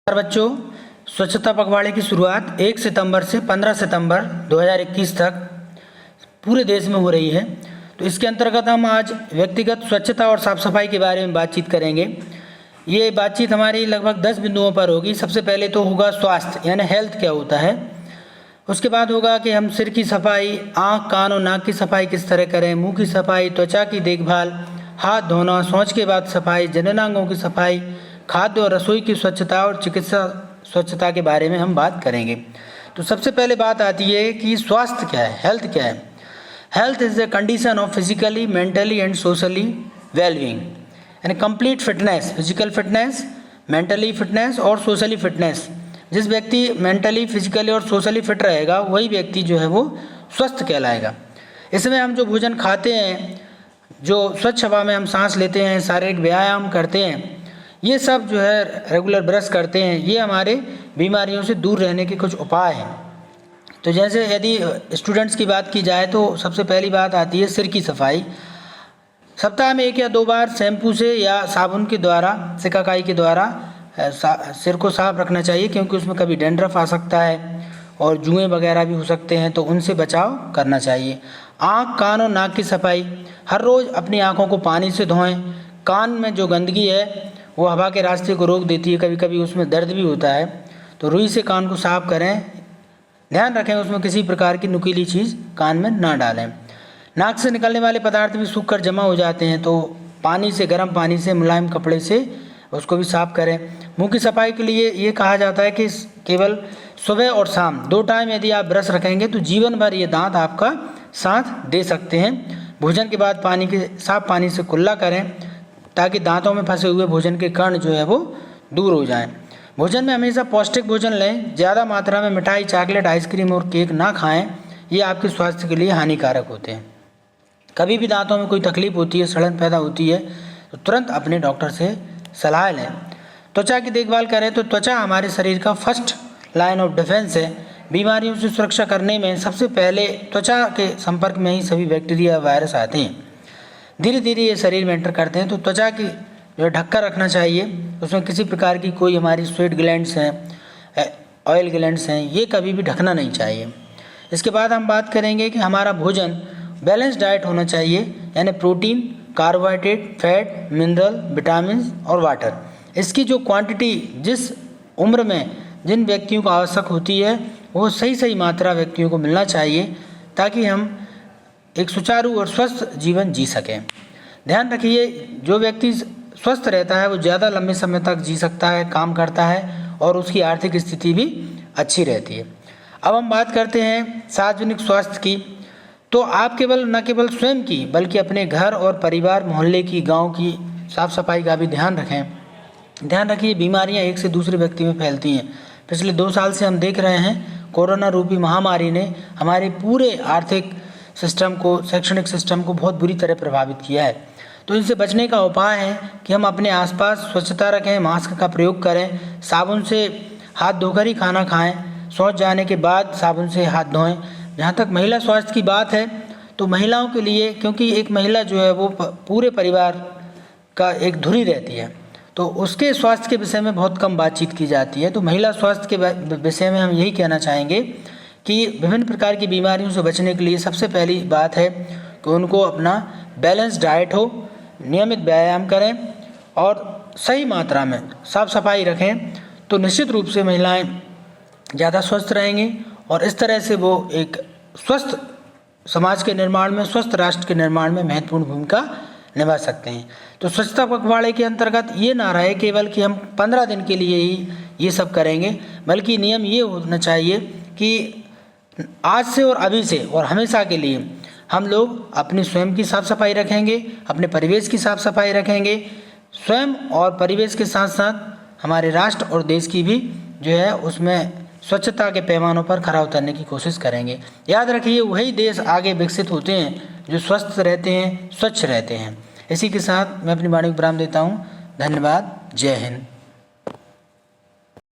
बच्चों, स्वच्छता पखवाड़े की शुरुआत 1 सितंबर से 15 सितंबर 2021 तक पूरे देश में हो रही है। तो इसके अंतर्गत हम आज व्यक्तिगत स्वच्छता और साफ सफाई के बारे में बातचीत करेंगे। ये बातचीत हमारी लगभग 10 बिंदुओं पर होगी। सबसे पहले तो होगा स्वास्थ्य यानी हेल्थ क्या होता है। उसके बाद होगा कि हम सिर की सफाई, आँख, कान और नाक की सफाई किस तरह करें, मुंह की सफाई, त्वचा की देखभाल, हाथ धोना, शौच के बाद सफाई, जननांगों की सफाई, खाद्य और रसोई की स्वच्छता और चिकित्सा स्वच्छता के बारे में हम बात करेंगे। तो सबसे पहले बात आती है कि स्वास्थ्य क्या है, हेल्थ क्या है। Health is the condition of physically, mentally and socially wellbeing यानी complete fitness, physical fitness, mentally fitness और सोशली फिटनेस। जिस व्यक्ति मेंटली, फिजिकली और सोशली फिट रहेगा वही व्यक्ति जो है वो स्वस्थ कहलाएगा। इसमें हम जो भोजन खाते हैं, जो स्वच्छ हवा में हम सांस लेते हैं, शारीरिक व्यायाम करते हैं, ये सब जो है रेगुलर ब्रश करते हैं, ये हमारे बीमारियों से दूर रहने के कुछ उपाय हैं। तो जैसे यदि स्टूडेंट्स की बात की जाए तो सबसे पहली बात आती है सिर की सफाई। सप्ताह में 1 या 2 बार शैम्पू से या साबुन के द्वारा, सिकाकाई के द्वारा सिर को साफ रखना चाहिए, क्योंकि उसमें कभी डैंड्रफ आ सकता है और जुएँ वगैरह भी हो सकते हैं, तो उनसे बचाव करना चाहिए। आँख, कान और नाक की सफाई, हर रोज़ अपनी आँखों को पानी से धोएं। कान में जो गंदगी है वो हवा के रास्ते को रोक देती है, कभी कभी उसमें दर्द भी होता है, तो रुई से कान को साफ करें। ध्यान रखें उसमें किसी प्रकार की नुकीली चीज़ कान में ना डालें। नाक से निकलने वाले पदार्थ भी सूख कर जमा हो जाते हैं, तो पानी से, गर्म पानी से, मुलायम कपड़े से उसको भी साफ करें। मुंह की सफाई के लिए ये कहा जाता है कि केवल सुबह और शाम 2 टाइम यदि आप ब्रश रखेंगे तो जीवन भर ये दांत आपका साथ दे सकते हैं। भोजन के बाद पानी के साफ पानी से कुल्ला करें ताकि दांतों में फंसे हुए भोजन के कण जो है वो दूर हो जाएं। भोजन में हमेशा पौष्टिक भोजन लें। ज़्यादा मात्रा में मिठाई, चॉकलेट, आइसक्रीम और केक ना खाएं, ये आपके स्वास्थ्य के लिए हानिकारक होते हैं। कभी भी दांतों में कोई तकलीफ होती है, सड़न पैदा होती है, तो तुरंत अपने डॉक्टर से सलाह लें। त्वचा की देखभाल करें तो त्वचा हमारे शरीर का फर्स्ट लाइन ऑफ डिफेंस है। बीमारियों से सुरक्षा करने में सबसे पहले त्वचा के संपर्क में ही सभी बैक्टीरिया, वायरस आते हैं। धीरे धीरे ये शरीर में एंटर करते हैं, तो त्वचा की जो ढक्का रखना चाहिए, उसमें किसी प्रकार की कोई हमारी स्वेट ग्लैंड्स हैं, ऑयल ग्लैंड्स हैं, ये कभी भी ढकना नहीं चाहिए। इसके बाद हम बात करेंगे कि हमारा भोजन बैलेंस डाइट होना चाहिए, यानी protein, carbohydrate, fat, mineral, vitamin और वाटर। इसकी जो क्वांटिटी जिस उम्र में जिन व्यक्तियों को आवश्यक होती है वो सही मात्रा व्यक्तियों को मिलना चाहिए, ताकि हम एक सुचारू और स्वस्थ जीवन जी सकें। ध्यान रखिए, जो व्यक्ति स्वस्थ रहता है वो ज़्यादा लंबे समय तक जी सकता है, काम करता है और उसकी आर्थिक स्थिति भी अच्छी रहती है। अब हम बात करते हैं सार्वजनिक स्वास्थ्य की। तो आप न केवल स्वयं की बल्कि अपने घर और परिवार, मोहल्ले की, गांव की साफ सफाई का भी ध्यान रखें। ध्यान रखिए, बीमारियां एक से दूसरे व्यक्ति में फैलती हैं। पिछले 2 साल से हम देख रहे हैं कोरोना रूपी महामारी ने हमारे पूरे आर्थिक सिस्टम को, शैक्षणिक सिस्टम को बहुत बुरी तरह प्रभावित किया है। तो इनसे बचने का उपाय है कि हम अपने आसपास स्वच्छता रखें, मास्क का प्रयोग करें, साबुन से हाथ धोकर ही खाना खाएं, शौच जाने के बाद साबुन से हाथ धोएं। जहाँ तक महिला स्वास्थ्य की बात है तो महिलाओं के लिए, क्योंकि एक महिला जो है वो पूरे परिवार का एक धुरी रहती है, तो उसके स्वास्थ्य के विषय में बहुत कम बातचीत की जाती है। तो महिला स्वास्थ्य के विषय में हम यही कहना चाहेंगे कि विभिन्न प्रकार की बीमारियों से बचने के लिए सबसे पहली बात है कि उनको अपना बैलेंस डाइट हो, नियमित व्यायाम करें और सही मात्रा में साफ सफाई रखें, तो निश्चित रूप से महिलाएं ज़्यादा स्वस्थ रहेंगी और इस तरह से वो एक स्वस्थ समाज के निर्माण में, स्वस्थ राष्ट्र के निर्माण में महत्वपूर्ण भूमिका निभा सकते हैं। तो स्वच्छता पखवाड़े के अंतर्गत ये ना रहे केवल कि हम 15 दिन के लिए ही ये सब करेंगे, बल्कि नियम ये होना चाहिए कि आज से और अभी से और हमेशा के लिए हम लोग अपनी स्वयं की साफ सफाई रखेंगे, अपने परिवेश की साफ सफाई रखेंगे, स्वयं और परिवेश के साथ साथ हमारे राष्ट्र और देश की भी जो है उसमें स्वच्छता के पैमानों पर खरा उतरने की कोशिश करेंगे। याद रखिए, वही देश आगे विकसित होते हैं जो स्वस्थ रहते हैं, स्वच्छ रहते हैं। इसी के साथ मैं अपनी वाणी को विराम देता हूँ। धन्यवाद। जय हिंद।